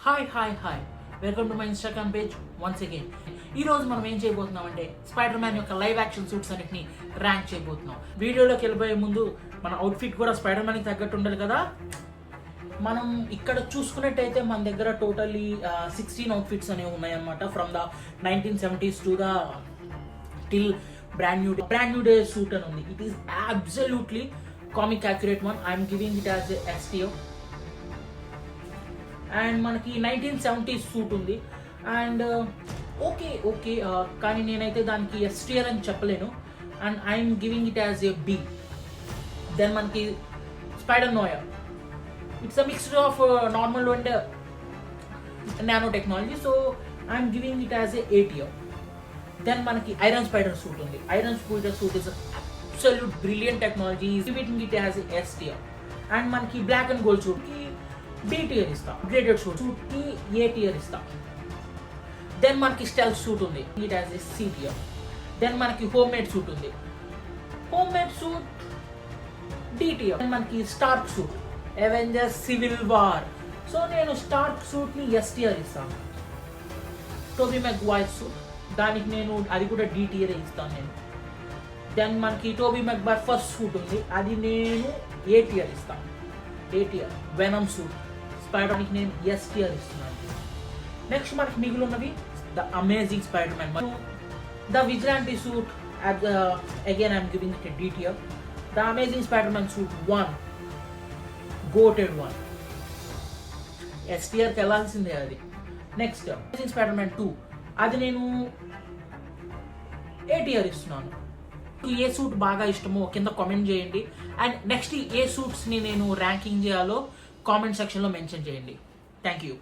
Hi welcome to my Instagram page once again. ఈ రోజు మనం ఏం చేయబోతున్నాం అంటే స్పైడర్ మ్యాన్ యొక్క లైవ్ యాక్షన్ సూట్స్ అన్నిటిని ర్యాంక్ చేయబోతున్నాం. వీడియోలోకి వెళ్ళిపోయే ముందు మన అవుట్ఫిట్ కూడా స్పైడర్ మ్యాన్కి తగ్గట్టు ఉండాలి కదా. మనం ఇక్కడ చూసుకున్నట్టయితే మన దగ్గర టోటల్లీ 16 అవుట్ఫిట్స్ అనేవి ఉన్నాయన్నమాట. From the 1970s to the till brand new day suit అని ఉంది. It is absolutely comic accurate one. I'm giving it as STO. And మనకి 1970s సూట్ ఉంది. అండ్ ఓకే కానీ నేనైతే దానికి ఎస్టీఆర్ అని చెప్పలేను. And I'm giving it as a B. Then మనకి Spider Noir, it's a mixture of normal and nano technology, so I'm giving it as a tier. Then మనకి Iron Spider suit ఉంది. Iron Spider suit is absolute brilliant technology, giving it as a S tier. And మనకి black and gold suit కి B tier ఇస్తా. Upgraded suit కి A tier ఇస్తా. Then మనకి stealth suit ఉంది, it as a C tier. Then మనకి home made suit ఉంది, home made suit D tier. మనకి Stark suit, Avengers Civil War, so నేను స్టార్క్ సూట్ ని S tier ఇస్తాను. టోబీ మెగ్వైర్ సూట్, దానికి నేను అది కూడా D tier ఇస్తాను నేను. దెన్ మనకి టోబీ మెగ్వైర్ ఫస్ట్ సూట్ ఉంది, అది నేను A tier ఇస్తాను. A tier. వెనమ్ సూట్ స్పైడర్కి నేను S tier ఇస్తున్నాను. నెక్స్ట్ మనకి మిగిలి ఉన్నవి the Amazing Spider Man, the vigilante suit again I'm giving it D tier. The Amazing Spider Man suit 1 goated 1 S tier కి వెళ్ళాల్సిందే అది. నెక్స్ట్ అమేజింగ్ స్పైడర్ మ్యాన్ 2, అది నేను A tier ఇస్తున్నాను. ఏ సూట్ బాగా ఇష్టమో కింద కామెంట్ చేయండి. అండ్ నెక్స్ట్ ఏ సూట్స్ని నేను ర్యాంకింగ్ చేయాలో కామెంట్ సెక్షన్లో మెన్షన్ చేయండి. Thank you.